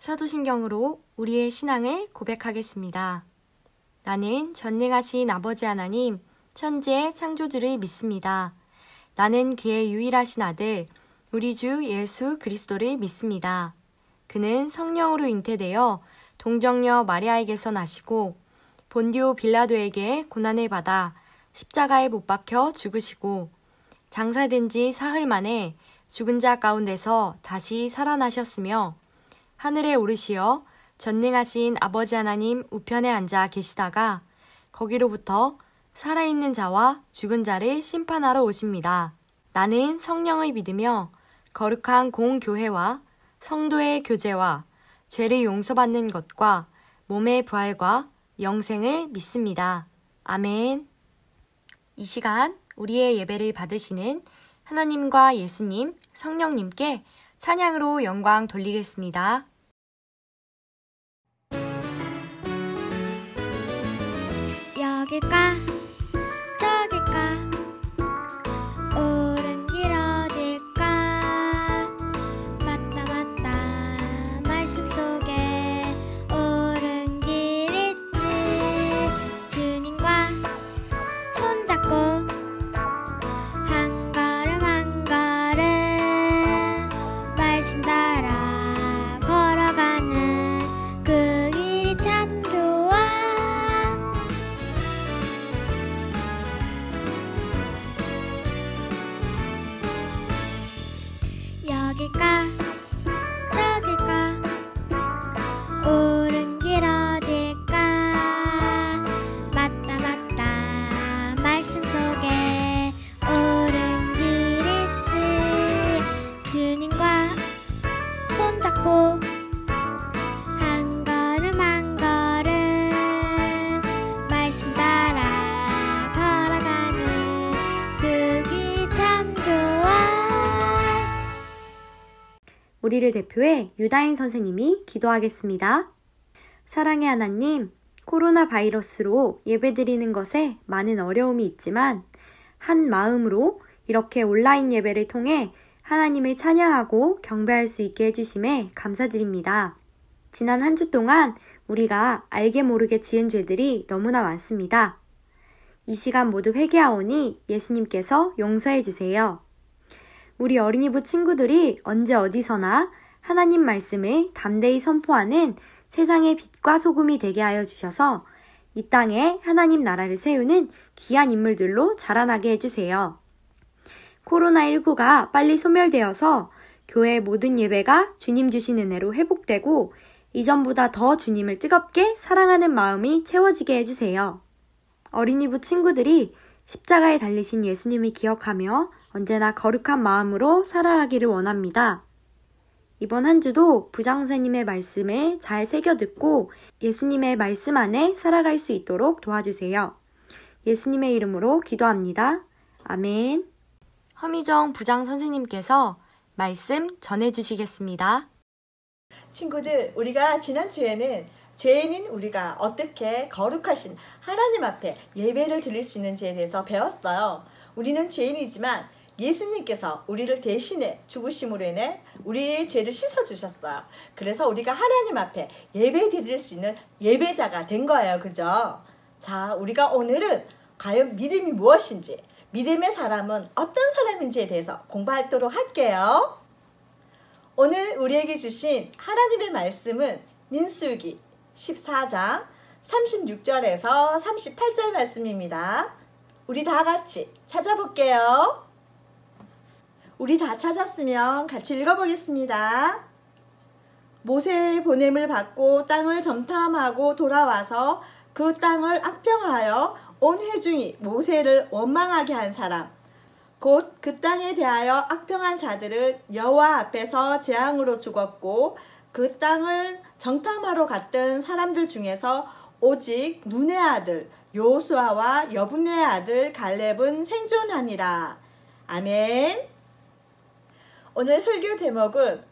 사도신경으로 우리의 신앙을 고백하겠습니다. 나는 전능하신 아버지 하나님, 천지의 창조주를 믿습니다. 나는 그의 유일하신 아들, 우리 주 예수 그리스도를 믿습니다. 그는 성령으로 잉태되어 동정녀 마리아에게서 나시고 본디오 빌라도에게 고난을 받아 십자가에 못 박혀 죽으시고 장사된 지 사흘 만에 죽은 자 가운데서 다시 살아나셨으며 하늘에 오르시어 전능하신 아버지 하나님 우편에 앉아 계시다가 거기로부터 살아있는 자와 죽은 자를 심판하러 오십니다. 나는 성령을 믿으며 거룩한 공교회와 성도의 교제와 죄를 용서받는 것과 몸의 부활과 영생을 믿습니다. 아멘. 이 시간 우리의 예배를 받으시는 하나님과 예수님, 성령님께 찬양으로 영광 돌리겠습니다. 여길까 저길까 옳은 길 어딜까 맞다 맞다 말씀 속에 옳은 길 있지 주님과 손잡고 한 걸음 한 걸음 말씀 따라 걸어가는 그 길이 참 좋아 여길까 저길까 옳은 길 어딜까 맞다 맞다 말씀 속에 옳은 길 있지 주님과 손잡고 한 걸음 한 걸음 말씀 따라 걸어가는 그 길 참 좋아 우리를 대표해 유다인 선생님이 기도하겠습니다. 사랑의 하나님, 코로나 바이러스로 예배드리는 것에 많은 어려움이 있지만 한 마음으로 이렇게 온라인 예배를 통해 하나님을 찬양하고 경배할 수 있게 해주심에 감사드립니다. 지난 한 주 동안 우리가 알게 모르게 지은 죄들이 너무나 많습니다. 이 시간 모두 회개하오니 예수님께서 용서해 주세요. 우리 어린이부 친구들이 언제 어디서나 하나님 말씀을 담대히 선포하는 세상의 빛과 소금이 되게 하여 주셔서 이 땅에 하나님 나라를 세우는 귀한 인물들로 자라나게 해주세요. 코로나19가 빨리 소멸되어서 교회 모든 예배가 주님 주신 은혜로 회복되고 이전보다 더 주님을 뜨겁게 사랑하는 마음이 채워지게 해주세요. 어린이부 친구들이 십자가에 달리신 예수님을 기억하며 언제나 거룩한 마음으로 살아가기를 원합니다. 이번 한 주도 부장선생님의 말씀을 잘 새겨 듣고 예수님의 말씀 안에 살아갈 수 있도록 도와주세요. 예수님의 이름으로 기도합니다. 아멘. 허미정 부장선생님께서 말씀 전해주시겠습니다. 친구들, 우리가 지난 주에는 죄인인 우리가 어떻게 거룩하신 하나님 앞에 예배를 드릴 수 있는지에 대해서 배웠어요. 우리는 죄인이지만 예수님께서 우리를 대신해 죽으심으로 인해 우리의 죄를 씻어주셨어요. 그래서 우리가 하나님 앞에 예배 드릴 수 있는 예배자가 된 거예요. 그죠? 자, 우리가 오늘은 과연 믿음이 무엇인지, 믿음의 사람은 어떤 사람인지에 대해서 공부하도록 할게요. 오늘 우리에게 주신 하나님의 말씀은 민수기 14장 36절에서 38절 말씀입니다. 우리 다 같이 찾아볼게요. 우리 다 찾았으면 같이 읽어보겠습니다. 모세의 보냄을 받고 땅을 점탐하고 돌아와서 그 땅을 악평하여 온 회중이 모세를 원망하게 한 사람, 곧 그 땅에 대하여 악평한 자들은 여호와 앞에서 재앙으로 죽었고 그 땅을 정탐하러 갔던 사람들 중에서 오직 눈의 아들 여호수아와 여분의 아들 갈렙은 생존하니라. 아멘. 오늘 설교 제목은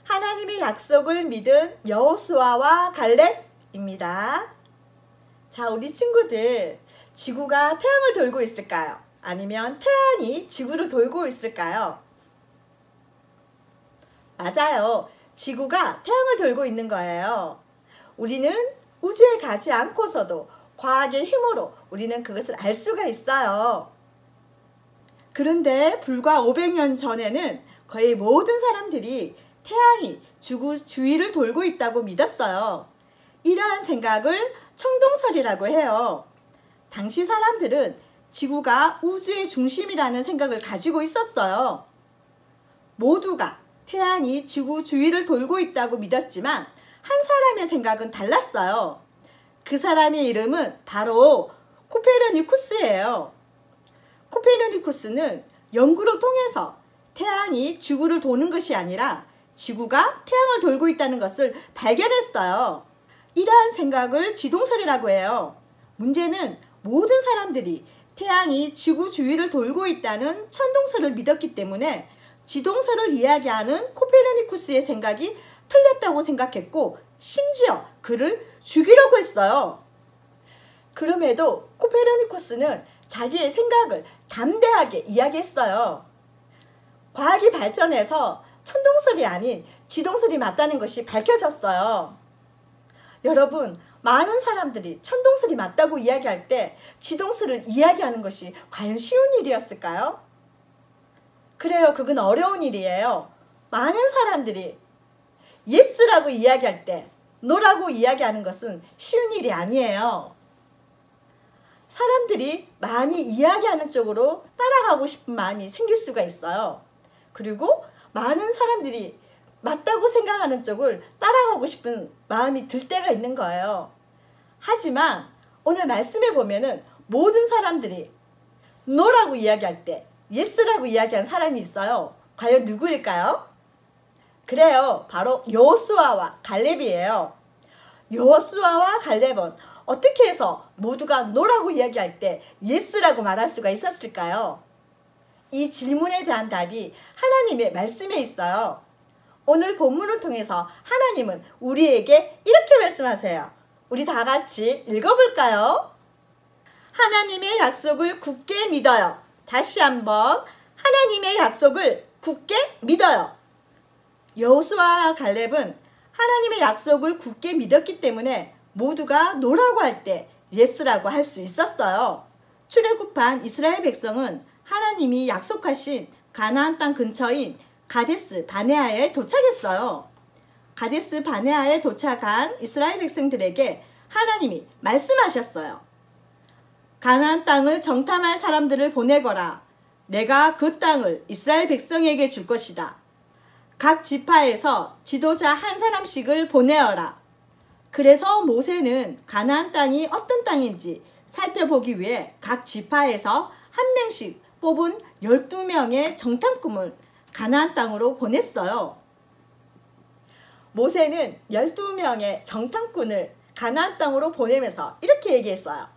하나님의 약속을 믿은 여호수아와 갈렙입니다. 자, 우리 친구들, 지구가 태양을 돌고 있을까요? 아니면 태양이 지구를 돌고 있을까요? 맞아요. 지구가 태양을 돌고 있는 거예요. 우리는 우주에 가지 않고서도 과학의 힘으로 우리는 그것을 알 수가 있어요. 그런데 불과 500년 전에는 거의 모든 사람들이 태양이 지구 주위를 돌고 있다고 믿었어요. 이러한 생각을 청동설이라고 해요. 당시 사람들은 지구가 우주의 중심이라는 생각을 가지고 있었어요. 모두가 태양이 지구 주위를 돌고 있다고 믿었지만 한 사람의 생각은 달랐어요. 그 사람의 이름은 바로 코페르니쿠스예요. 코페르니쿠스는 연구를 통해서 태양이 지구를 도는 것이 아니라 지구가 태양을 돌고 있다는 것을 발견했어요. 이러한 생각을 지동설이라고 해요. 문제는 모든 사람들이 태양이 지구 주위를 돌고 있다는 천동설을 믿었기 때문에 지동설을 이야기하는 코페르니쿠스의 생각이 틀렸다고 생각했고 심지어 그를 죽이려고 했어요. 그럼에도 코페르니쿠스는 자기의 생각을 담대하게 이야기했어요. 과학이 발전해서 천동설이 아닌 지동설이 맞다는 것이 밝혀졌어요. 여러분, 많은 사람들이 천동설이 맞다고 이야기할 때 지동설을 이야기하는 것이 과연 쉬운 일이었을까요? 그래요, 그건 어려운 일이에요. 많은 사람들이 예스라고 이야기할 때 노라고 이야기하는 것은 쉬운 일이 아니에요. 사람들이 많이 이야기하는 쪽으로 따라가고 싶은 마음이 생길 수가 있어요. 그리고 많은 사람들이 맞다고 생각하는 쪽을 따라가고 싶은 마음이 들 때가 있는 거예요. 하지만 오늘 말씀에 보면은 모든 사람들이 노라고 이야기할 때 예스라고 이야기한 사람이 있어요. 과연 누구일까요? 그래요, 바로 여호수아와 갈렙이에요. 여호수아와 갈렙은 어떻게 해서 모두가 노라고 이야기할 때 예스라고 말할 수가 있었을까요? 이 질문에 대한 답이 하나님의 말씀에 있어요. 오늘 본문을 통해서 하나님은 우리에게 이렇게 말씀하세요. 우리 다 같이 읽어볼까요? 하나님의 약속을 굳게 믿어요. 다시 한번 하나님의 약속을 굳게 믿어요. 여호수아와 갈렙은 하나님의 약속을 굳게 믿었기 때문에 모두가 노라고 할 때 예스라고 할 수 있었어요. 출애굽한 이스라엘 백성은 하나님이 약속하신 가나안 땅 근처인 가데스 바네아에 도착했어요. 가데스 바네아에 도착한 이스라엘 백성들에게 하나님이 말씀하셨어요. 가나안 땅을 정탐할 사람들을 보내거라. 내가 그 땅을 이스라엘 백성에게 줄 것이다. 각 지파에서 지도자 한 사람씩을 보내어라. 그래서 모세는 가나안 땅이 어떤 땅인지 살펴보기 위해 각 지파에서 한 명씩 뽑은 12명의 정탐꾼을 가나안 땅으로 보냈어요. 모세는 12명의 정탐꾼을 가나안 땅으로 보내면서 이렇게 얘기했어요.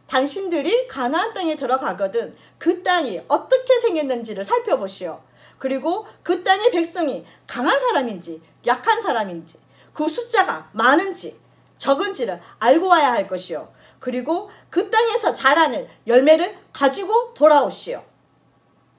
당신들이 가나안 땅에 들어가거든 그 땅이 어떻게 생겼는지를 살펴보시오. 그리고 그 땅의 백성이 강한 사람인지 약한 사람인지 그 숫자가 많은지 적은지를 알고 와야 할 것이요. 그리고 그 땅에서 자라는 열매를 가지고 돌아오시오.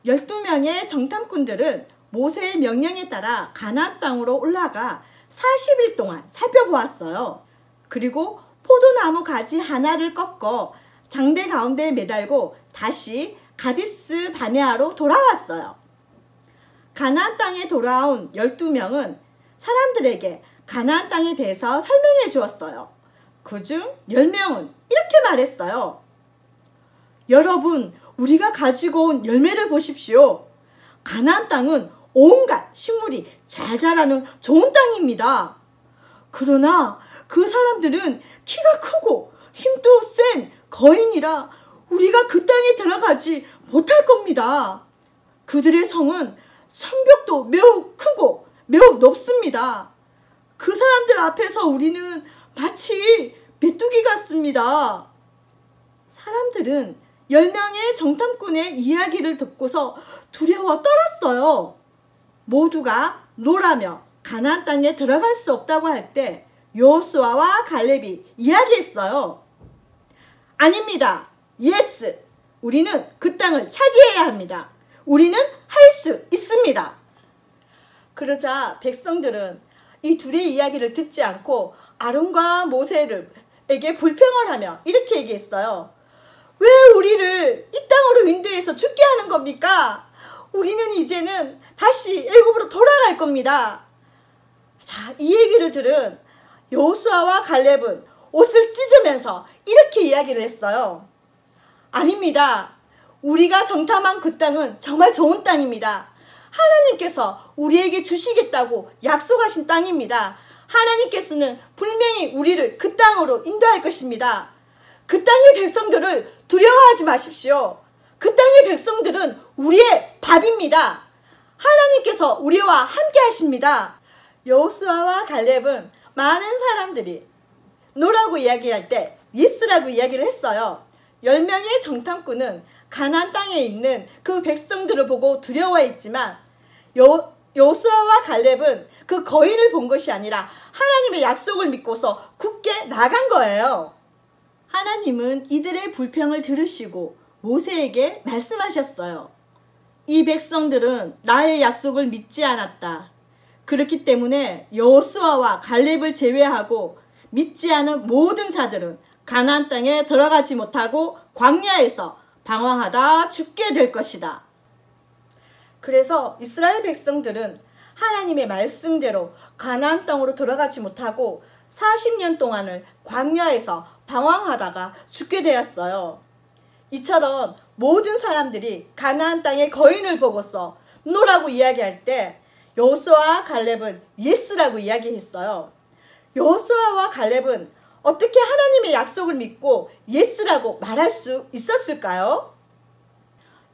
12명의 정탐꾼들은 모세의 명령에 따라 가나안 땅으로 올라가 40일 동안 살펴보았어요. 그리고 포도나무 가지 하나를 꺾어 장대 가운데 매달고 다시 가데스 바네아로 돌아왔어요. 가나안 땅에 돌아온 12명은 사람들에게 가나안 땅에 대해서 설명해 주었어요. 그중 10명은 이렇게 말했어요. 여러분, 우리가 가지고 온 열매를 보십시오. 가나안 땅은 온갖 식물이 잘 자라는 좋은 땅입니다. 그러나 그 사람들은 키가 크고 힘도 센 거인이라 우리가 그 땅에 들어가지 못할 겁니다. 그들의 성은 성벽도 매우 크고 매우 높습니다. 그 사람들 앞에서 우리는 마치 메뚜기 같습니다. 사람들은 10명의 정탐꾼의 이야기를 듣고서 두려워 떨었어요. 모두가 노라며 가나안 땅에 들어갈 수 없다고 할 때 여호수아와 갈렙이 이야기했어요. 아닙니다. 예스. 우리는 그 땅을 차지해야 합니다. 우리는 할 수 있습니다. 그러자 백성들은 이 둘의 이야기를 듣지 않고 아론과 모세에게 불평을 하며 이렇게 얘기했어요. 왜 우리를 이 땅으로 인도해서 죽게 하는 겁니까? 우리는 이제는 다시 애굽으로 돌아갈 겁니다. 자, 이 얘기를 들은 여호수아와 갈렙은 옷을 찢으면서 이렇게 이야기를 했어요. 아닙니다. 우리가 정탐한 그 땅은 정말 좋은 땅입니다. 하나님께서 우리에게 주시겠다고 약속하신 땅입니다. 하나님께서는 분명히 우리를 그 땅으로 인도할 것입니다. 그 땅의 백성들을 두려워하지 마십시오. 그 땅의 백성들은 우리의 밥입니다. 하나님께서 우리와 함께 하십니다. 여호수아와 갈렙은 많은 사람들이 노라고 이야기할 때 예스라고 이야기를 했어요. 10명의 정탐꾼은 가나안 땅에 있는 그 백성들을 보고 두려워했지만 여호수아와 갈렙은 그 거인을 본 것이 아니라 하나님의 약속을 믿고서 굳게 나간 거예요. 하나님은 이들의 불평을 들으시고 모세에게 말씀하셨어요. 이 백성들은 나의 약속을 믿지 않았다. 그렇기 때문에 여호수아와 갈렙을 제외하고 믿지 않은 모든 자들은 가나안 땅에 들어가지 못하고 광야에서 방황하다 죽게 될 것이다. 그래서 이스라엘 백성들은 하나님의 말씀대로 가나안 땅으로 들어가지 못하고 40년 동안을 광야에서 방황하다가 죽게 되었어요. 이처럼 모든 사람들이 가나안 땅의 거인을 보고서 노라고 이야기할 때 여호수아와 갈렙은 예스라고 이야기했어요. 여호수아와 갈렙은 어떻게 하나님의 약속을 믿고 예스라고 말할 수 있었을까요?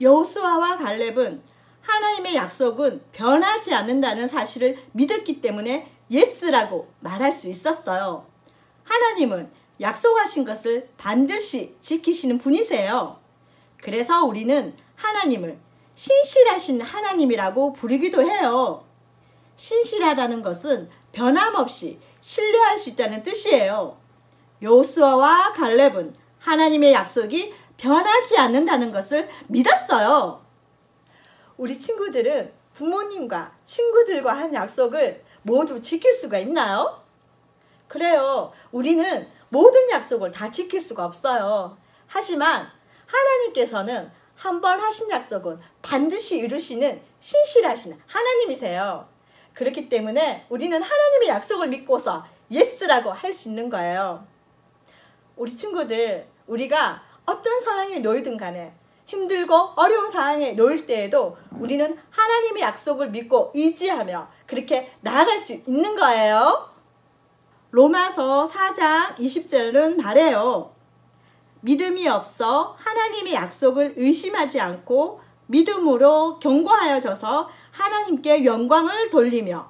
여호수아와 갈렙은 하나님의 약속은 변하지 않는다는 사실을 믿었기 때문에 예스라고 말할 수 있었어요. 하나님은 약속하신 것을 반드시 지키시는 분이세요. 그래서 우리는 하나님을 신실하신 하나님이라고 부르기도 해요. 신실하다는 것은 변함없이 신뢰할 수 있다는 뜻이에요. 여호수아와 갈렙은 하나님의 약속이 변하지 않는다는 것을 믿었어요. 우리 친구들은 부모님과 친구들과 한 약속을 모두 지킬 수가 있나요? 그래요. 우리는 모든 약속을 다 지킬 수가 없어요. 하지만 하나님께서는 한 번 하신 약속은 반드시 이루시는 신실하신 하나님이세요. 그렇기 때문에 우리는 하나님의 약속을 믿고서 예스라고 할 수 있는 거예요. 우리 친구들, 우리가 어떤 상황에 놓이든 간에 힘들고 어려운 상황에 놓일 때에도 우리는 하나님의 약속을 믿고 의지하며 그렇게 나아갈 수 있는 거예요. 로마서 4장 20절은 말해요. 믿음이 없어 하나님의 약속을 의심하지 않고 믿음으로 견고하여져서 하나님께 영광을 돌리며.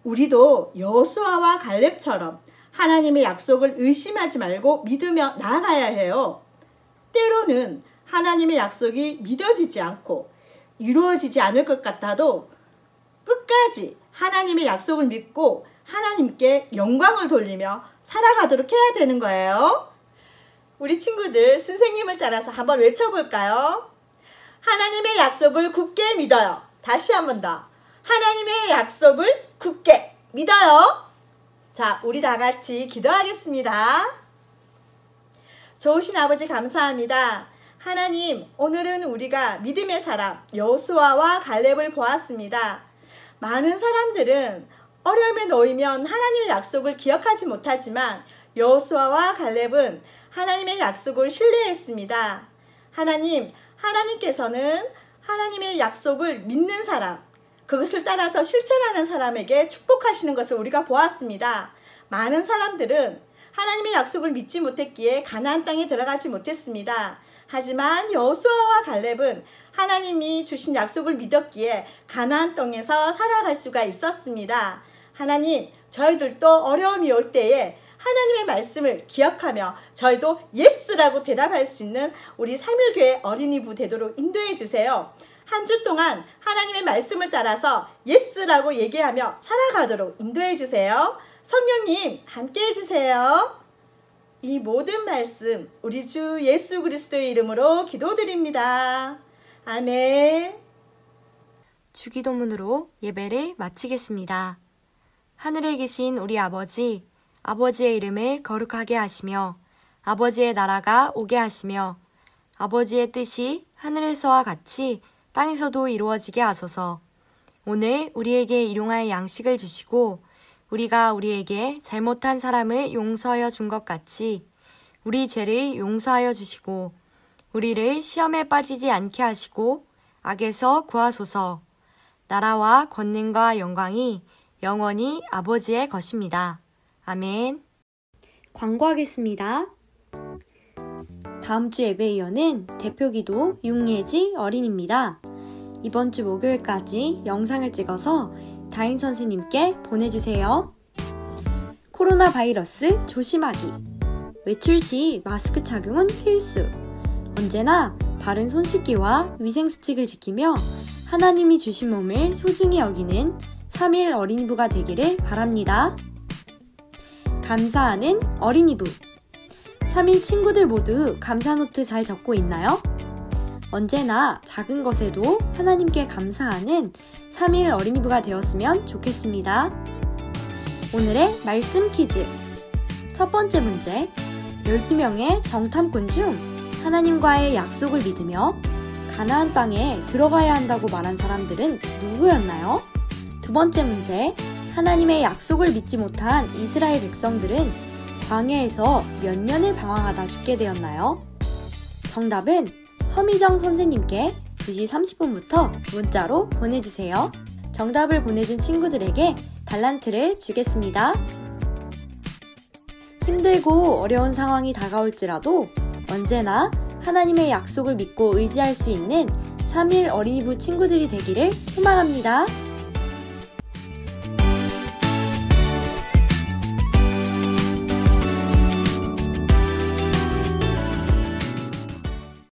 우리도 여호수아와 갈렙처럼 하나님의 약속을 의심하지 말고 믿으며 나아가야 해요. 때로는 하나님의 약속이 믿어지지 않고 이루어지지 않을 것 같아도 끝까지 하나님의 약속을 믿고 하나님께 영광을 돌리며 살아가도록 해야 되는 거예요. 우리 친구들 선생님을 따라서 한번 외쳐볼까요? 하나님의 약속을 굳게 믿어요. 다시 한 번 더. 하나님의 약속을 굳게 믿어요. 자, 우리 다 같이 기도하겠습니다. 좋으신 아버지 감사합니다. 하나님, 오늘은 우리가 믿음의 사람 여호수아와 갈렙을 보았습니다. 많은 사람들은 어려움에 놓이면 하나님의 약속을 기억하지 못하지만 여호수아와 갈렙은 하나님의 약속을 신뢰했습니다. 하나님, 하나님께서는 하나님의 약속을 믿는 사람, 그것을 따라서 실천하는 사람에게 축복하시는 것을 우리가 보았습니다. 많은 사람들은 하나님의 약속을 믿지 못했기에 가나안 땅에 들어가지 못했습니다. 하지만 여호수아와 갈렙은 하나님이 주신 약속을 믿었기에 가나안 땅에서 살아갈 수가 있었습니다. 하나님, 저희들도 어려움이 올 때에 하나님의 말씀을 기억하며 저희도 예스라고 대답할 수 있는 우리 삼일교회 어린이부 되도록 인도해 주세요. 한 주 동안 하나님의 말씀을 따라서 예스라고 얘기하며 살아가도록 인도해 주세요. 성령님 함께 해주세요. 이 모든 말씀 우리 주 예수 그리스도의 이름으로 기도드립니다. 아멘. 주기도문으로 예배를 마치겠습니다. 하늘에 계신 우리 아버지, 아버지의 이름을 거룩하게 하시며 아버지의 나라가 오게 하시며 아버지의 뜻이 하늘에서와 같이 땅에서도 이루어지게 하소서. 오늘 우리에게 일용할 양식을 주시고 우리가 우리에게 잘못한 사람을 용서하여 준 것 같이 우리 죄를 용서하여 주시고 우리를 시험에 빠지지 않게 하시고 악에서 구하소서. 나라와 권능과 영광이 영원히 아버지의 것입니다. 아멘. 광고하겠습니다. 다음 주 예배 이어는 대표기도 윤예지 어린입니다. 이번 주 목요일까지 영상을 찍어서 다인 선생님께 보내주세요. 코로나 바이러스 조심하기. 외출 시 마스크 착용은 필수. 언제나 바른 손 씻기와 위생수칙을 지키며 하나님이 주신 몸을 소중히 여기는 3일 어린이부가 되기를 바랍니다. 감사하는 어린이부. 3일 친구들 모두 감사노트 잘 적고 있나요? 언제나 작은 것에도 하나님께 감사하는 3일 어린이부가 되었으면 좋겠습니다. 오늘의 말씀 퀴즈. 첫 번째 문제. 12명의 정탐꾼 중 하나님과의 약속을 믿으며 가나안 땅에 들어가야 한다고 말한 사람들은 누구였나요? 두 번째 문제. 하나님의 약속을 믿지 못한 이스라엘 백성들은 광야에서 몇 년을 방황하다 죽게 되었나요? 정답은 허미정 선생님께 2시 30분부터 문자로 보내주세요. 정답을 보내준 친구들에게 달란트를 주겠습니다. 힘들고 어려운 상황이 다가올지라도 언제나 하나님의 약속을 믿고 의지할 수 있는 3일 어린이부 친구들이 되기를 소망합니다.